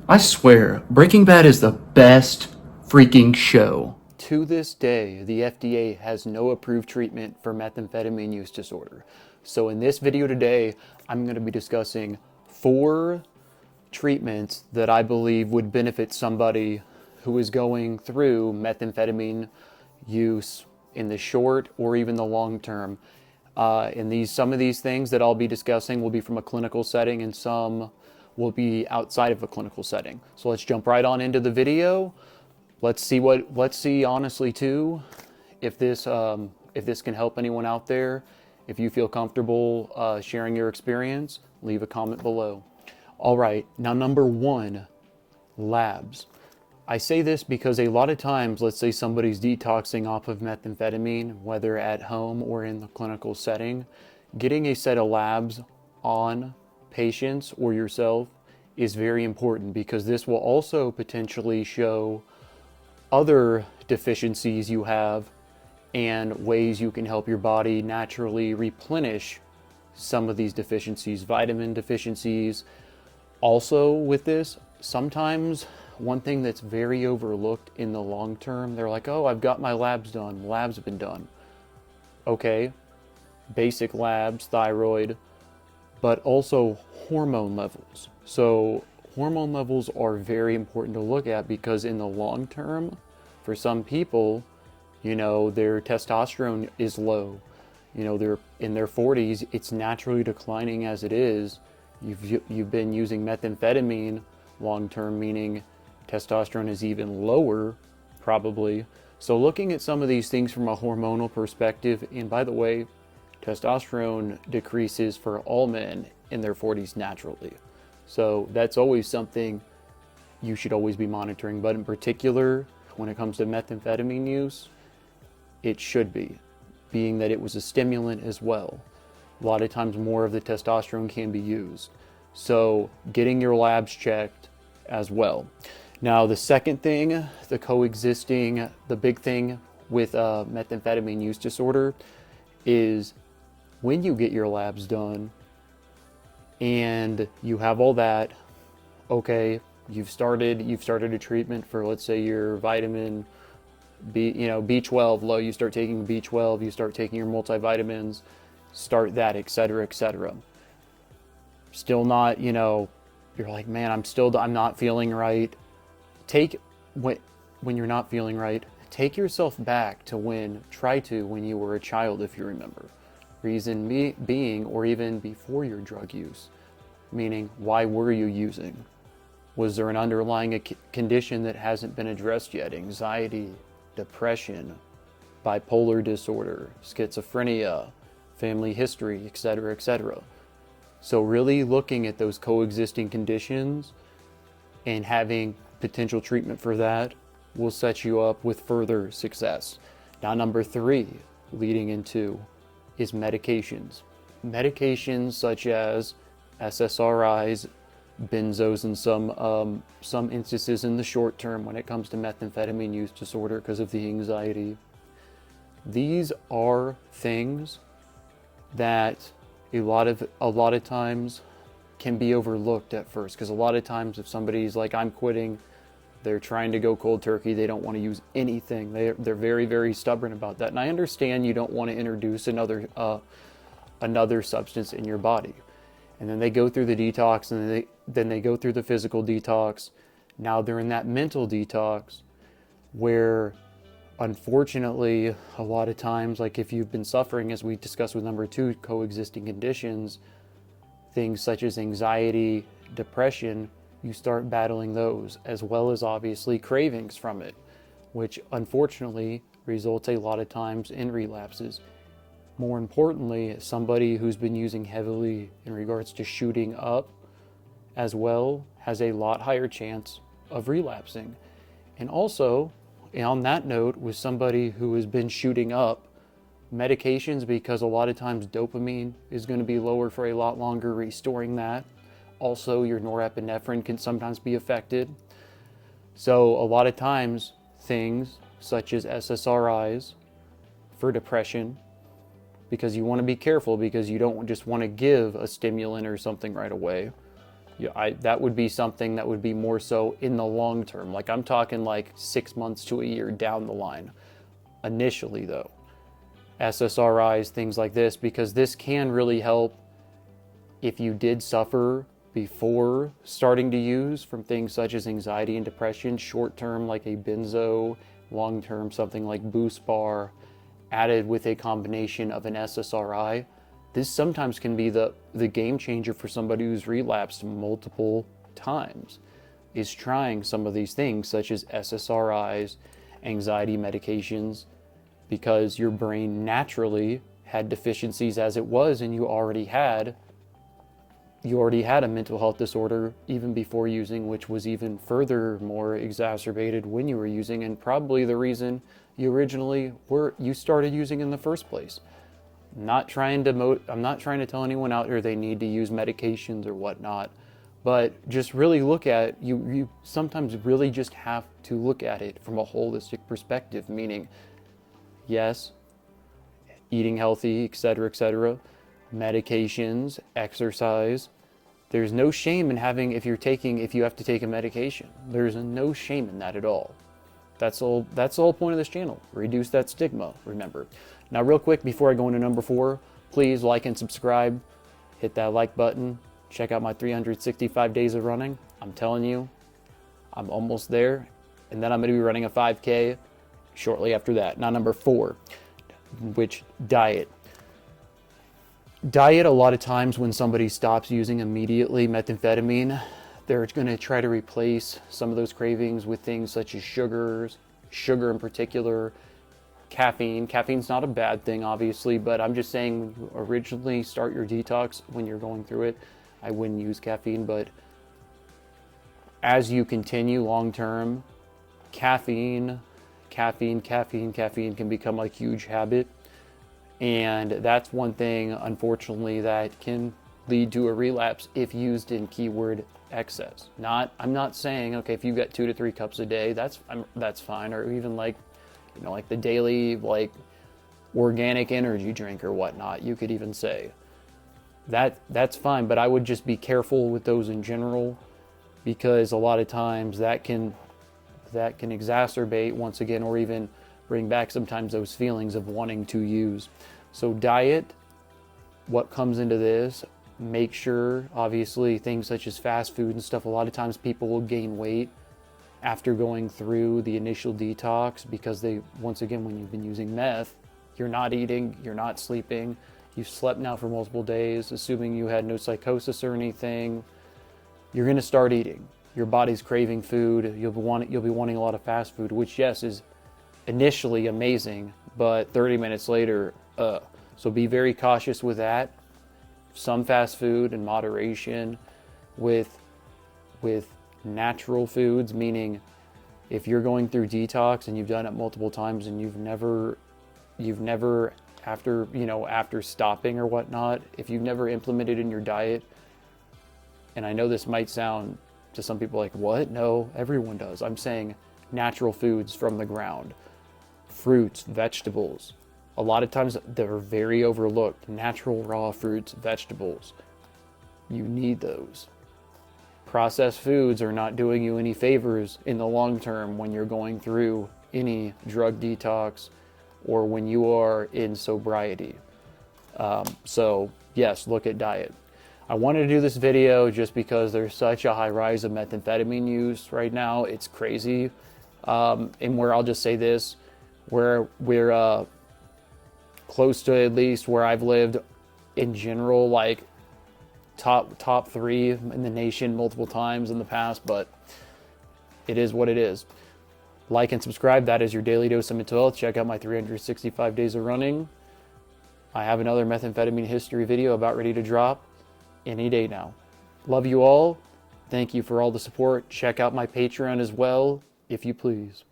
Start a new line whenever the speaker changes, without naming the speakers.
I swear, Breaking Bad is the best freaking show.
To this day, the FDA has no approved treatment for methamphetamine use disorder. So in this video today, I'm going to be discussing 4 treatments that I believe would benefit somebody who is going through methamphetamine use in the short or even the long term. And some of these things that I'll be discussing will be from a clinical setting, and some will be outside of a clinical setting. So let's jump right on into the video. Let's see honestly too if this can help anyone out there. If you feel comfortable sharing your experience, leave a comment below. All right, now number 1, labs. I say this because a lot of times, let's say somebody's detoxing off of methamphetamine, whether at home or in the clinical setting, getting a set of labs on patients or yourself is very important, because this will also potentially show other deficiencies you have and ways you can help your body naturally replenish some of these deficiencies, vitamin deficiencies. Also, with this, sometimes one thing that's very overlooked in the long term, they're like, oh, I've got my labs done. Labs have been done. Okay, basic labs, thyroid, but also hormone levels. So hormone levels are very important to look at, because in the long term, for some people, their testosterone is low. They're in their 40s, it's naturally declining as it is. You've been using methamphetamine long term, meaning testosterone is even lower, probably. So looking at some of these things from a hormonal perspective, and by the way, testosterone decreases for all men in their 40s naturally. So that's always something you should always be monitoring. But in particular, when it comes to methamphetamine use, it should be, being that it was a stimulant as well. A lot of times more of the testosterone can be used. So getting your labs checked as well. Now the second thing, the big thing with methamphetamine use disorder is when you get your labs done and you have all that, okay, you've started a treatment for, let's say, your vitamin B12 low, you start taking B12, you start taking your multivitamins, start that, etc., etc. Still not, you're like, man, I'm not feeling right. When you're not feeling right, take yourself back to when you were a child, if you remember. Reason being, or even before your drug use, meaning, why were you using? Was there an underlying condition that hasn't been addressed yet? Anxiety, depression, bipolar disorder, schizophrenia, family history, etc., etc. So really looking at those coexisting conditions and having potential treatment for that will set you up with further success. Now, number 3, leading into, is medications. Medications such as SSRIs, benzos, and some instances in the short term when it comes to methamphetamine use disorder because of the anxiety. These are things that a lot of times can be overlooked at first, because a lot of times if somebody's like, I'm quitting, they're trying to go cold turkey, they don't want to use anything, they're very, very stubborn about that. And I understand you don't want to introduce another substance in your body. And then they go through the detox, and then they go through the physical detox. Now they're in that mental detox where, unfortunately, a lot of times, like if you've been suffering, as we discussed with number 2, coexisting conditions, things such as anxiety, depression, you start battling those, as well as obviously cravings from it, which unfortunately results a lot of times in relapses. More importantly, somebody who's been using heavily in regards to shooting up as well has a lot higher chance of relapsing. And also, on that note, with somebody who has been shooting up medications, because a lot of times dopamine is going to be lower for a lot longer, restoring that. Also, your norepinephrine can sometimes be affected. So a lot of times, things such as SSRIs for depression, because you want to be careful, because you don't just want to give a stimulant or something right away. Yeah, that would be something that would be more so in the long term. Like I'm talking like 6 months to a year down the line. Initially though, SSRIs, things like this, because this can really help if you did suffer before starting to use from things such as anxiety and depression, short term like a benzo, long term something like Boost Bar, added with a combination of an SSRI. This sometimes can be the game changer for somebody who's relapsed multiple times, is trying some of these things such as SSRIs, anxiety medications, because your brain naturally had deficiencies as it was, and you already had a mental health disorder even before using, which was even further more exacerbated when you were using, and probably the reason you started using in the first place. I'm not trying to tell anyone out there they need to use medications or whatnot, but just really look at you sometimes really just have to look at it from a holistic perspective, meaning yes, eating healthy, etc., medications, exercise. There's no shame in if you have to take a medication. There's no shame in that at all. That's the whole point of this channel. Reduce that stigma, remember. Now real quick, before I go into number 4, please like and subscribe. Hit that like button. Check out my 365 days of running. I'm telling you, I'm almost there. And then I'm going to be running a 5K shortly after that. Now number 4, which diet. Diet, a lot of times when somebody stops using immediately methamphetamine, they're going to try to replace some of those cravings with things such as sugar in particular, caffeine. Caffeine's not a bad thing, obviously, but I'm just saying when you originally start your detox, when you're going through it, I wouldn't use caffeine, but as you continue long term, caffeine can become a huge habit. And that's one thing, unfortunately, that can lead to a relapse if used in keyword excess. I'm not saying, okay, if you get 2 to 3 cups a day, that's fine, or even like the daily organic energy drink or whatnot. You could even say that's fine, but I would just be careful with those in general, because a lot of times that can exacerbate once again, or even bring back sometimes those feelings of wanting to use. So diet, what comes into this, make sure, obviously, things such as fast food and stuff, a lot of times people will gain weight after going through the initial detox, because once again, when you've been using meth, you're not eating, you're not sleeping, you've slept now for multiple days, assuming you had no psychosis or anything, you're going to start eating. Your body's craving food, you'll be wanting a lot of fast food, which yes, is initially amazing, but 30 minutes later, so be very cautious with that. Some fast food in moderation, with natural foods, meaning if you're going through detox and you've done it multiple times and you've never after stopping or whatnot, if you've never implemented in your diet, and I know this might sound to some people like, what? No, everyone does. I'm saying natural foods from the ground, fruits, vegetables. A lot of times they're very overlooked. Natural raw fruits, vegetables. You need those. Processed foods are not doing you any favors in the long term when you're going through any drug detox or when you are in sobriety. So yes, look at diet. I wanted to do this video just because there's such a high rise of methamphetamine use right now. It's crazy. And where I'll just say this, where we're close to, at least where I've lived in general, like top 3 in the nation multiple times in the past, but it is what it is. Like and subscribe. That is your daily dose of mental health. Check out my 365 days of running. I have another methamphetamine history video about ready to drop any day now. Love you all. Thank you for all the support. Check out my Patreon as well, if you please.